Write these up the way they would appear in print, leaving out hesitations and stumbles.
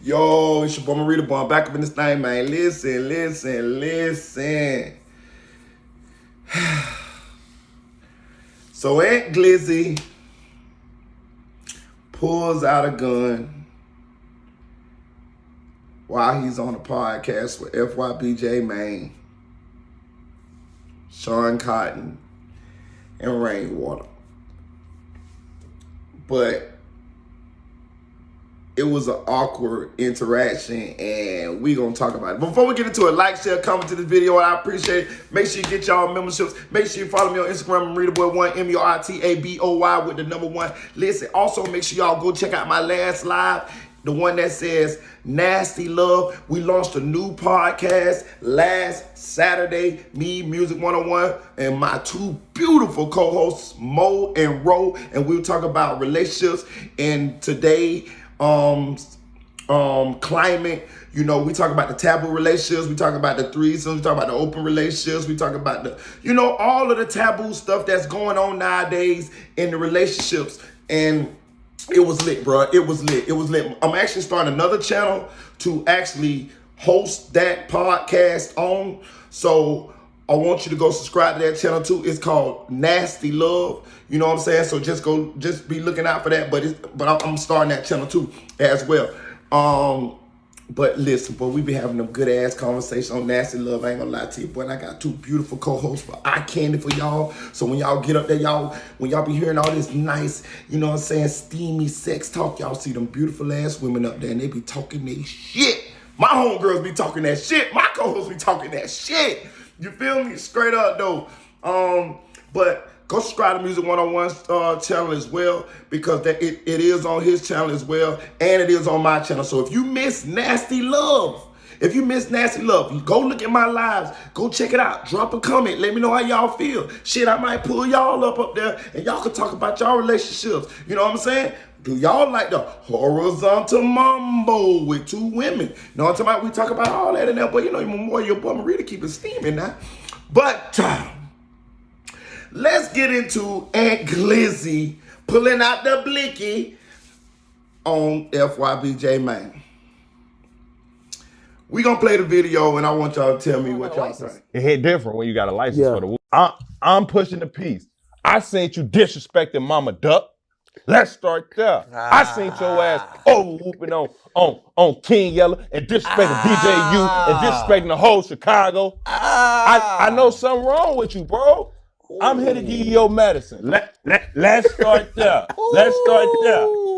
Yo, it's your boy Marita Boy. I'm back up in this thing, man. Listen. So Aunt Glizzy pulls out a gun while he's on a podcast with FYBJ Maine, Sean Cotton, and Rainwater. But it was an awkward interaction, and we gonna talk about it. Before we get into it, like, share, comment to this video, I appreciate it. Make sure you get y'all memberships. Make sure you follow me on Instagram, MaritaBoy1, MURTABOY with the number 1. Listen, also make sure y'all go check out my last live, the one that says Nasty Love. We launched a new podcast last Saturday, me, Music 101, and my two beautiful co-hosts, Mo and Ro, and we'll talk about relationships. And today, climate, you know, we talk about the taboo relationships, we talk about the threesomes, we talk about the open relationships, we talk about the, you know, all of the taboo stuff that's going on nowadays in the relationships. And it was lit, bro. It was lit. I'm actually starting another channel to actually host that podcast on. So I want you to go subscribe to that channel too. It's called Nasty Love. You know what I'm saying? So just be looking out for that. But I'm starting that channel too as well. But listen, boy, we be having them good ass conversations on Nasty Love. I ain't gonna lie to you, boy. And I got two beautiful co-hosts for eye candy for y'all. So when y'all get up there, when y'all be hearing all this nice, you know what I'm saying, steamy sex talk, y'all see them beautiful ass women up there and they be talking their shit. My homegirls be talking that shit. My co-hosts be talking that shit. You feel me? Straight up though. But go subscribe to Music 101's channel as well, because it is on his channel as well, and it is on my channel. So if you miss Nasty Love, you go look at my lives. Go check it out. Drop a comment. Let me know how y'all feel. Shit, I might pull y'all up there, and y'all can talk about y'all relationships. You know what I'm saying? Do y'all like the horizontal mambo with two women? You know what I'm talking about? We talk about all that in there, but you know, more your boy Marita keep it steaming now. But let's get into Aunt Glizzy pulling out the Blicky on FYBJ Maine. We gonna play the video, and I want y'all to tell me what y'all think. It hit different when you got a license for the. I'm pushing the piece. I seen you disrespecting Mama Duck. Let's start there. I seen your ass over whooping on King Yellow and disrespecting DJU and disrespecting the whole Chicago. I know something wrong with you, bro. I'm here to give you your medicine. Let's start there.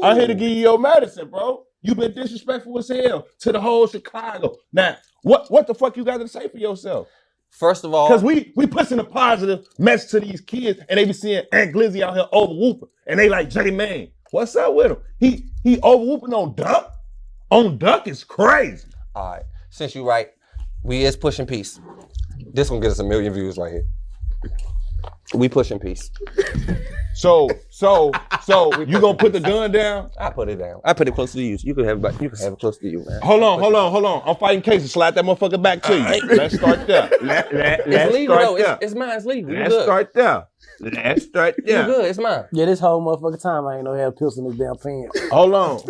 I'm here to give you your medicine, bro. You been disrespectful as hell to the whole Chicago. Now, what the fuck you got to say for yourself? First of all, because we pushing a positive message to these kids, and they be seeing Aunt Glizzy out here over whooping, and they like J Man. What's up with him? He over whooping on Duck. On Duck is crazy. All right, since you right, we is pushing peace. This gonna get us 1 million views right here. We pushing peace. So you gonna put the gun down? I put it down. I put it close to you. You can have it close to you, man. Hold on. I'm fighting cases. Slide that motherfucker back to you. Let's start there. It's legal though. It's mine. It's legal. Let's start there. You good? It's mine. Yeah, this whole motherfucking time I ain't no have pills in this damn pants. Hold on.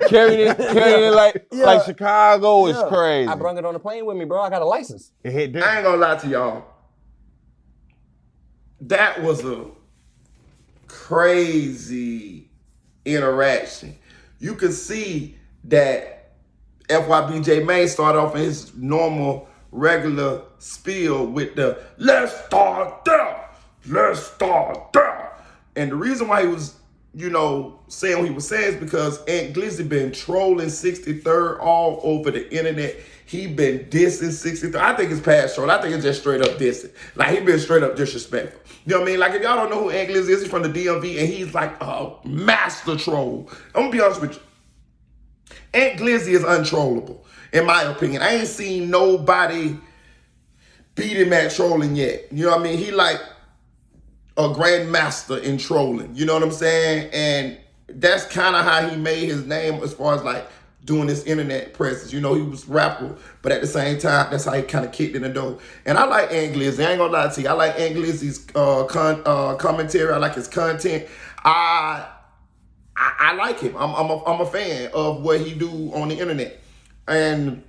Carrying it like Chicago is crazy. I brung it on the plane with me, bro. I got a license. I ain't gonna lie to y'all. That was a crazy interaction. You can see that FYBJ Maine started off in his normal, regular spiel with the let's start there. And the reason why he was, you know, saying what he was saying is because Aunt Glizzy been trolling 63rd all over the internet. He been dissing 63rd. I think it's past troll. I think it's just straight up dissing. Like, he been straight up disrespectful. You know what I mean? Like, if y'all don't know who Aunt Glizzy is, he's from the DMV, and he's like a master troll. I'm gonna be honest with you. Aunt Glizzy is untrollable, in my opinion. I ain't seen nobody beat him at trolling yet. You know what I mean? He like a grandmaster in trolling. You know what I'm saying? And that's kind of how he made his name as far as like doing this internet presence. You know, he was rapper, but at the same time, that's how he kind of kicked in the door. And I like Aunt Glizzy. I ain't gonna lie to you. I like Aunt Glizzy's commentary. I like his content. I I like him. I'm a fan of what he do on the internet. And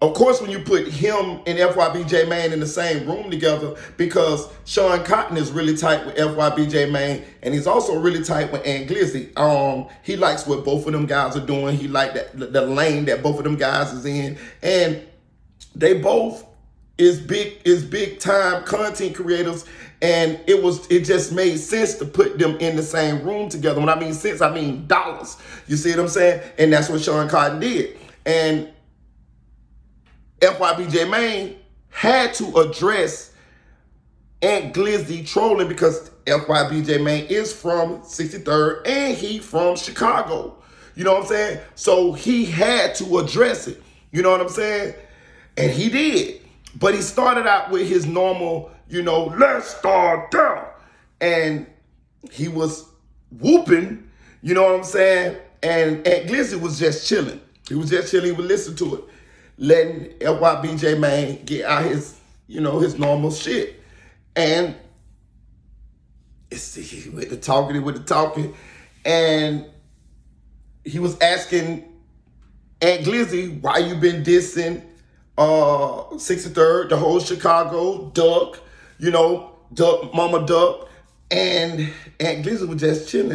of course, when you put him and FYBJ Mane in the same room together, because Sean Cotton is really tight with FYBJ Mane, and he's also really tight with Ant Glizzy. He likes what both of them guys are doing. He like the lane that both of them guys is in, and they both is big time content creators, and it just made sense to put them in the same room together. When I mean sense, I mean dollars. You see what I'm saying? And that's what Sean Cotton did, and FYBJ Mane had to address Ant Glizzy trolling because FYBJ Mane is from 63rd and he from Chicago. You know what I'm saying? So he had to address it. You know what I'm saying? And he did. But he started out with his normal, let's start down. And he was whooping, you know what I'm saying? And Ant Glizzy was just chilling. He was just chilling. He would listen to it, letting FYBJ Mane get out his normal shit. And he with the talking, and he was asking Ant Glizzy, why you been dissing 63rd, the whole Chicago, Duck, Duck, Mama Duck, and Ant Glizzy was just chilling.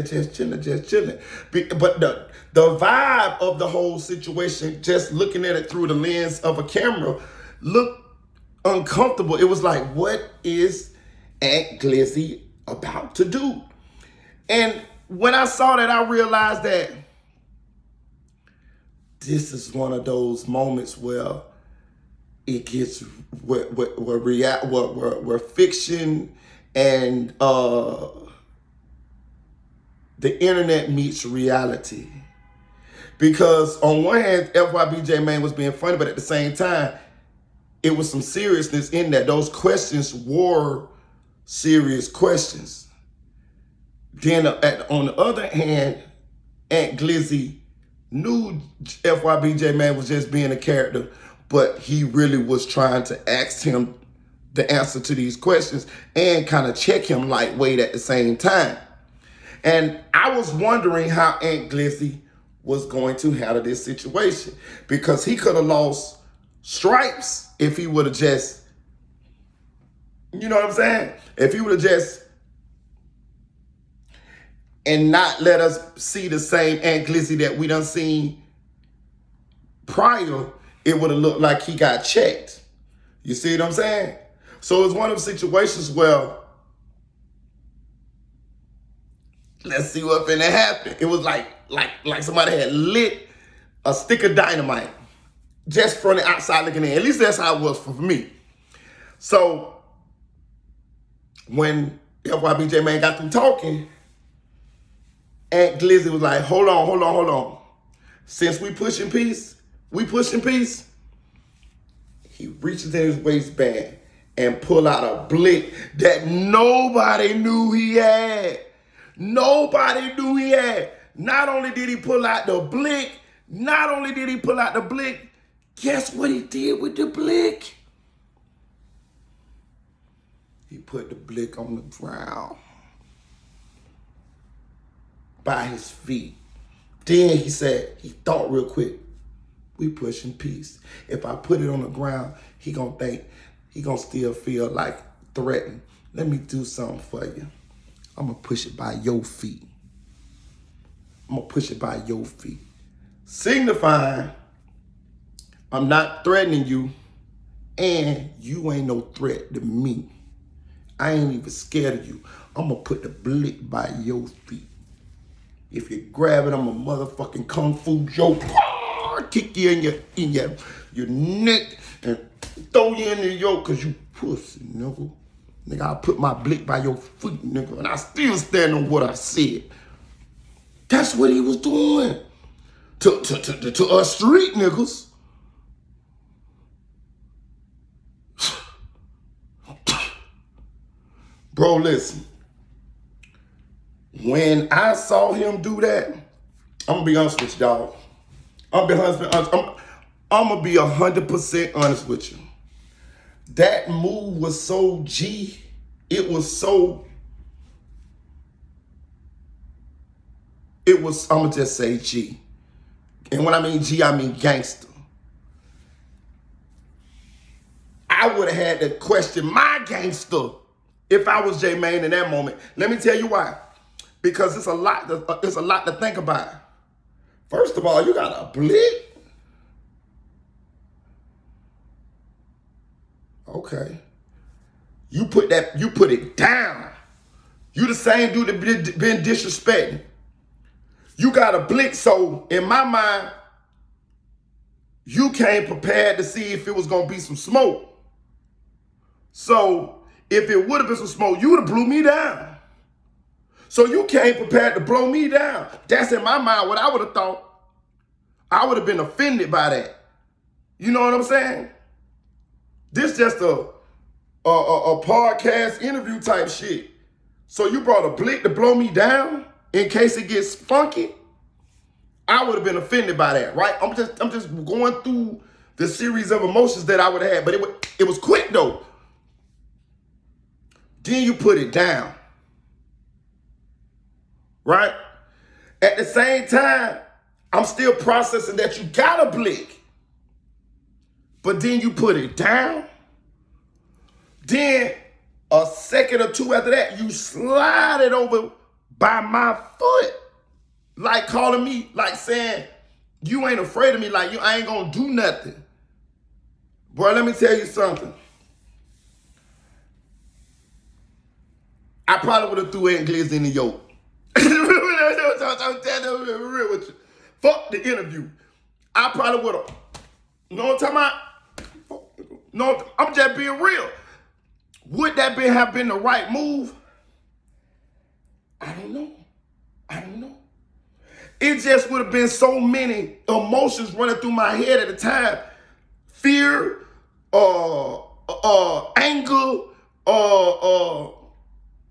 But the vibe of the whole situation, just looking at it through the lens of a camera, looked uncomfortable. It was like, what is Ant Glizzy about to do? And when I saw that, I realized that this is one of those moments where it gets where fiction and the internet meets reality. Because on one hand, FYBJ Mane was being funny, but at the same time, it was some seriousness in that. Those questions were serious questions. Then on the other hand, Ant Glizzy knew FYBJ Mane was just being a character, but he really was trying to ask him the answer to these questions and kind of check him lightweight at the same time. And I was wondering how Ant Glizzy was going to handle this situation, because he could have lost stripes if he would have just, you know what I'm saying? If he would have just, and not let us see the same Ant Glizzy that we done seen prior, it would have looked like he got checked. You see what I'm saying? So it's one of those situations where, let's see what's finna happen. It was like somebody had lit a stick of dynamite just from the outside looking in. At least that's how it was for me. So when FYBJ Mane got through talking, Ant Glizzy was like, hold on. Since we pushing peace. He reaches in his waistband and pull out a blick that nobody knew he had. Nobody knew he had. Not only did he pull out the blick, guess what he did with the blick? He put the blick on the ground by his feet. Then he said, he thought real quick, we pushing peace. If I put it on the ground, he gonna still feel like threatened. Let me do something for you. I'm gonna push it by your feet. Signifying, I'm not threatening you, and you ain't no threat to me. I ain't even scared of you. I'm gonna put the blick by your feet. If you grab it, I'm a motherfucking kung fu joke. Kick you in your neck and throw you in the yoke because you pussy, nigga. Nigga, I'll put my blick by your feet, nigga, and I still stand on what I said. That's what he was doing to us street niggas. Bro, listen. When I saw him do that, I'm gonna be honest with y'all. I'm gonna be 100% honest with you. That move was so G. It was so it was, I'm going to just say G. And when I mean G, I mean gangster. I would have had to question my gangster if I was J-Mane in that moment. Let me tell you why. Because it's a lot to think about. First of all, you got a blick. Okay. You put it down. You the same dude that been disrespecting. You got a blick, so in my mind, you came prepared to see if it was gonna be some smoke. So if it would have been some smoke, you would have blew me down. So you came prepared to blow me down. That's in my mind what I would have thought. I would have been offended by that. You know what I'm saying? This just a podcast interview type shit. So you brought a blick to blow me down in case it gets funky? I would have been offended by that, right? I'm just going through the series of emotions that I would have had, but it was quick though. Then you put it down, right? At the same time, I'm still processing that you got a blick, but then you put it down. Then a second or two after that, you slide it over by my foot. Like calling me, like saying, you ain't afraid of me, like I ain't gonna do nothing. Boy, let me tell you something. I probably would have threw Aunt Glizzy in the yoke. I'm real with you. Fuck the interview. I probably would have. You know what I'm talking about? No, I'm just being real. Would that have been the right move? I don't know. It just would have been so many emotions running through my head at the time. Fear, anger,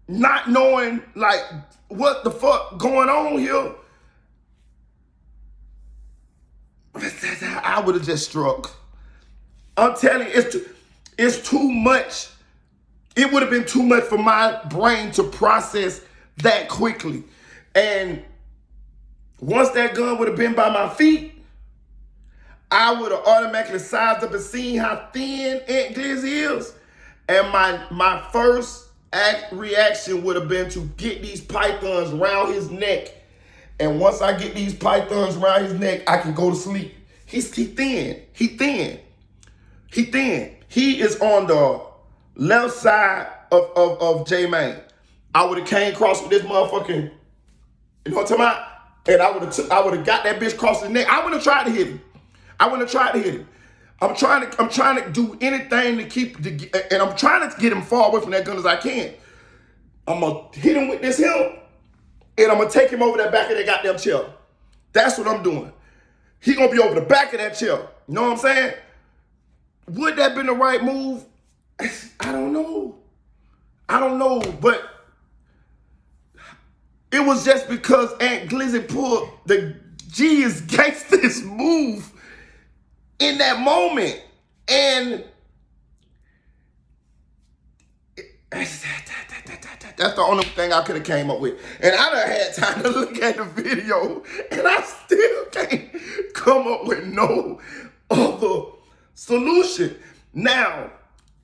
not knowing like what the fuck going on here. I would have just struck. I'm telling you, it's too much. It would have been too much for my brain to process that quickly. And once that gun would have been by my feet, I would have automatically sized up and seen how thin Aunt Glizzy is. And my first reaction would have been to get these pythons around his neck. And once I get these pythons around his neck, I can go to sleep. He's thin. He is on the left side of J-Mane. I would have came across with this motherfucking, you know what I'm talking about? And I would have got that bitch across his neck. I would have tried to hit him. I'm trying to do anything and I'm trying to get him far away from that gun as I can. I'm gonna hit him with this hill, and I'm gonna take him over that back of that goddamn chair. That's what I'm doing. He gonna be over the back of that chair. You know what I'm saying? Would that been the right move? I don't know, but it was just because Aunt Glizzy pulled the G is gangster's move in that moment. And that's the only thing I could have came up with. And I done had time to look at the video, and I still can't come up with no other solution. Now,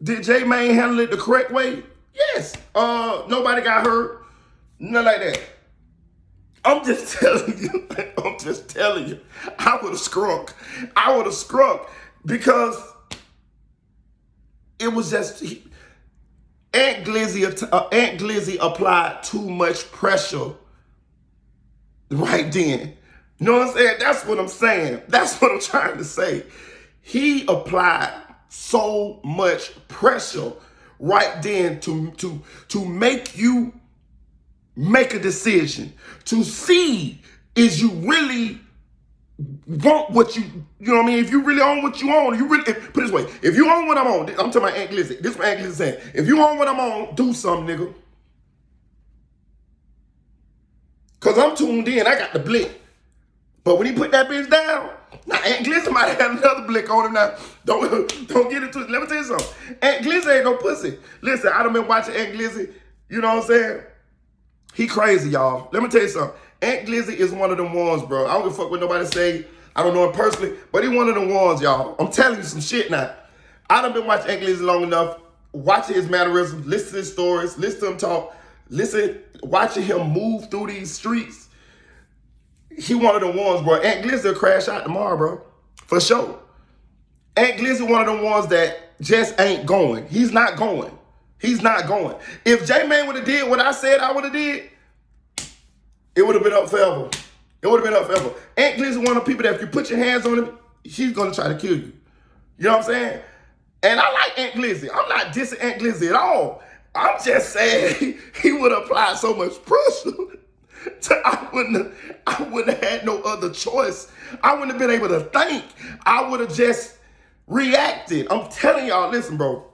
did J-Mane handle it the correct way? Yes. Nobody got hurt. Nothing like that. I'm just telling you. I would have scrunk. Because it was just Aunt Glizzy applied too much pressure right then. You know what I'm saying? That's what I'm saying. That's what I'm trying to say. He applied so much pressure right then to make you make a decision, to see is you really want what you know what I mean? If you really own what you own, put it this way, if you own what I'm on, I'm talking about Aunt Glizzy. This is what Aunt Glizzy saying. If you own what I'm on, do something, nigga. Cause I'm tuned in, I got the blick. But when he put that bitch down, now Aunt Glizzy might have had another blick on him now. Don't get into it. Let me tell you something. Aunt Glizzy ain't no pussy. Listen, I done been watching Aunt Glizzy, you know what I'm saying? He crazy, y'all. Let me tell you something. Aunt Glizzy is one of them ones, bro. I don't give a fuck what nobody say. I don't know him personally, but he one of them ones, y'all. I'm telling you some shit now. I done been watching Aunt Glizzy long enough, watching his mannerisms, listening to his stories, listening to him talk, watching him move through these streets. He one of them ones, bro. Aunt Glizzy will crash out tomorrow, bro. For sure. Aunt Glizzy one of them ones that just ain't going. He's not going. He's not going. If J-Man would have did what I said I would have did, it would have been up forever. It would have been up forever. Aunt Glizzy one of the people that if you put your hands on him, she's going to try to kill you. You know what I'm saying? And I like Aunt Glizzy. I'm not dissing Aunt Glizzy at all. I'm just saying he would have applied so much pressure. I wouldn't have had no other choice. I wouldn't have been able to think. I would have just reacted. I'm telling y'all, listen, bro.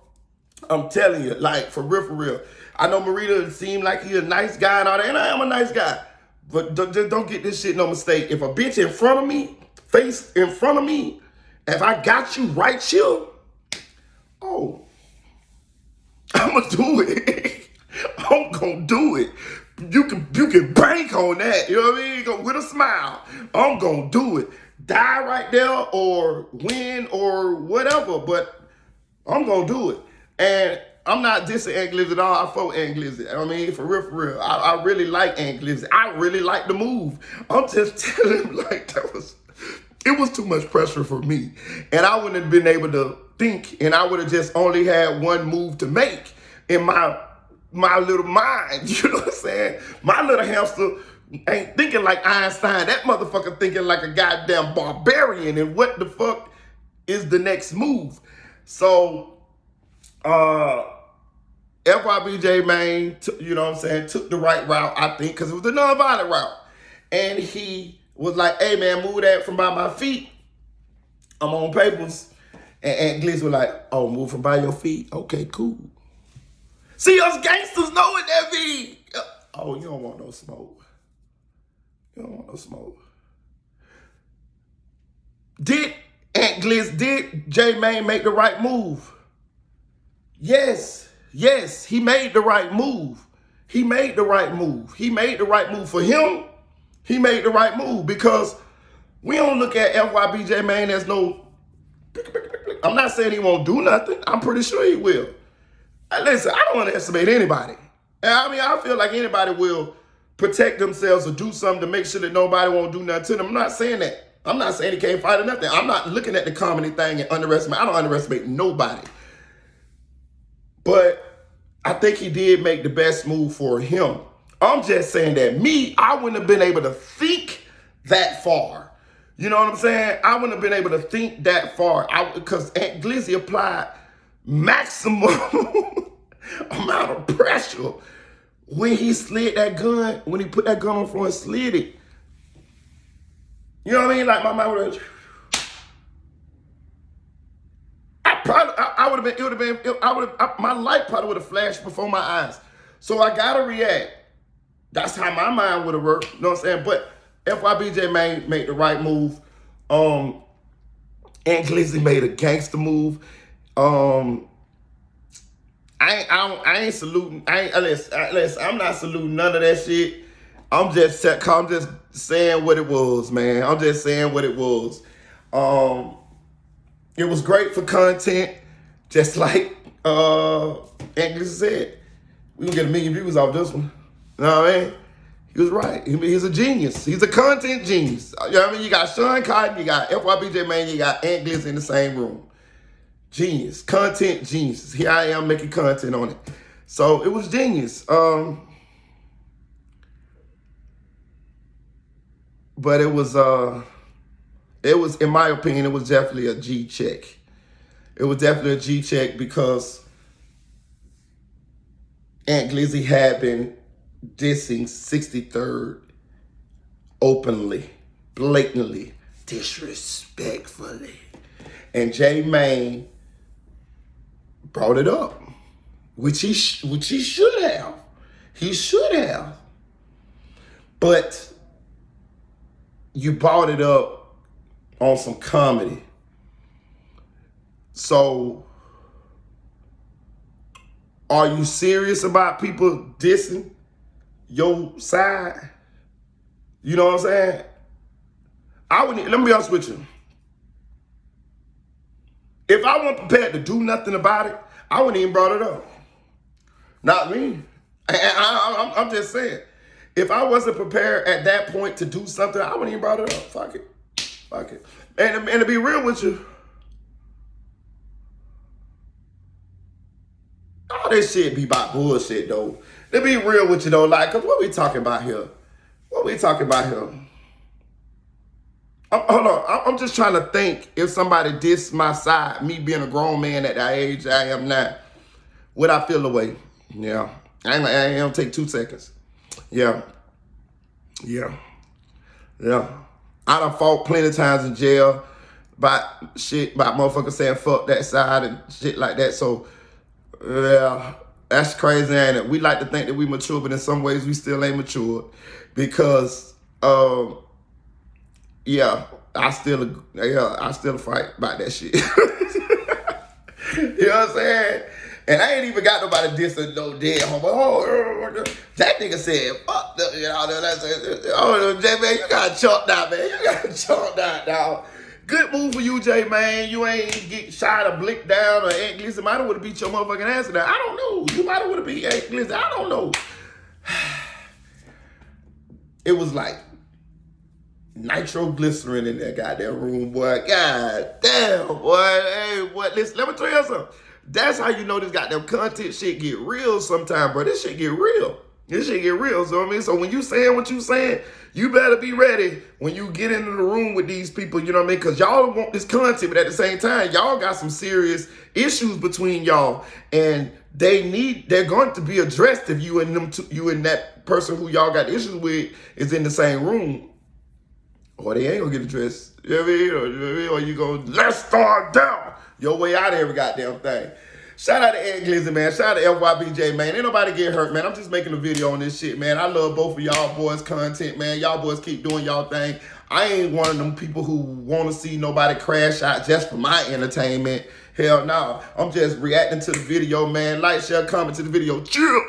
I'm telling you, like, for real, for real. I know Marita seemed like he a nice guy and all that, and I am a nice guy. But don't get this shit no mistake. If a bitch in front of me, face in front of me, if I got you right here, oh, I'ma do it. I'm gonna do it. You can bank on that. You know what I mean? Go with a smile. I'm gonna do it. Die right there or win or whatever, but I'm gonna do it. And I'm not dissing Aunt Glizzy at all. I fuck with Aunt Glizzy. I mean, for real, for real. I really like Aunt Glizzy. I really like the move. I'm just telling him, like, it was too much pressure for me. And I wouldn't have been able to think, and I would have just only had one move to make in my little mind. You know what I'm saying? My little hamster ain't thinking like Einstein. That motherfucker thinking like a goddamn barbarian. And what the fuck is the next move? So, FYBJ, man, you know what I'm saying, took the right route, I think, because it was the nonviolent route. And he was like, hey, man, move that from by my feet. I'm on papers. And Aunt Glizzy was like, oh, move from by your feet? Okay, cool. See, us gangsters know what that mean. Oh, you don't want no smoke. You don't want no smoke. Did J-Mane make the right move? Yes, he made the right move. He made the right move. He made the right move for him. He made the right move because we don't look at FYBJ, man, as no, I'm not saying he won't do nothing. I'm pretty sure he will. Listen, I don't underestimate anybody. I mean, I feel like anybody will protect themselves or do something to make sure that nobody won't do nothing to them. I'm not saying that. I'm not saying he can't fight or nothing. I'm not looking at the comedy thing and underestimate. I don't underestimate nobody. But I think he did make the best move for him. I'm just saying that I wouldn't have been able to think that far. You know what I'm saying? I wouldn't have been able to think that far because Aunt Glizzy applied maximum amount of pressure when he slid that gun, when he put that gun on the floor and slid it. You know what I mean? Like my mind would have, my light probably would have flashed before my eyes. So I gotta react. That's how my mind would have worked. You know what I'm saying? But FYBJ made the right move. Aunt Glizzy made a gangster move. I ain't saluting. I'm not saluting none of that shit. I'm just saying what it was, man. I'm just saying what it was. It was great for content, just like Aunt Glizzy said. We gonna get 1 million views off this one. You know what I mean? He was right. He's a genius. He's a content genius. You know what I mean? You got Sean Cotton, you got FYBJ, man, you got Aunt Glizzy in the same room. Genius. Content genius. Here I am making content on it. So it was genius. But it was, in my opinion, it was definitely a G check. It was definitely a G check because Aunt Glizzy had been dissing 63rd openly, blatantly, disrespectfully. And J-Mane brought it up, which he should have. He should have. But you brought it up on some comedy. So, are you serious about people dissing your side? You know what I'm saying? Let me be honest with you. If I wasn't prepared to do nothing about it, I wouldn't even brought it up. Not me. I'm just saying. If I wasn't prepared at that point to do something, I wouldn't even brought it up. Fuck it. Fuck it. And to be real with you, all this shit be about bullshit though. To be real with you though, like, cause what we talking about here? What we talking about here? Hold on, I'm just trying to think if somebody dissed my side, me being a grown man at the age I am now, would I feel the way? Yeah, I ain't gonna take 2 seconds. Yeah. I done fought plenty of times in jail about motherfuckers saying fuck that side and shit like that. So, yeah, that's crazy, ain't it? We like to think that we mature, but in some ways we still ain't mature because, I still fight about that shit. You know what I'm saying? And I ain't even got nobody dissing no dead homo. Oh, that nigga said, fuck the, you know, Jay, man, you got chunked out, man. You got chunked out, dog. Good move for you, Jay, man. You ain't get shot or blicked down or Aunt Glizzy might have would have beat your motherfucking ass in there. I don't know. You might have would have beat Aunt Glizzy. I don't know. It was like nitroglycerin in that goddamn room, boy. God damn, boy. Hey, what? Listen, let me tell you something. That's how you know this goddamn content shit get real sometime, bro. This shit get real. This shit get real. So I mean, so when you saying what you saying, you better be ready when you get into the room with these people, you know what I mean? Because y'all want this content, but at the same time, y'all got some serious issues between y'all, and they're going to be addressed if you and that person who y'all got issues with is in the same room. Or they ain't gonna get addressed. You know what I mean? Or you go, let's start down your way out of every goddamn thing. Shout out to Ed Glizzy, man. Shout out to FYBJ, man. Ain't nobody get hurt, man. I'm just making a video on this shit, man. I love both of y'all boys' content, man. Y'all boys keep doing y'all thing. I ain't one of them people who want to see nobody crash out just for my entertainment. Hell no. I'm just reacting to the video, man. Like, share, comment to the video. Chill.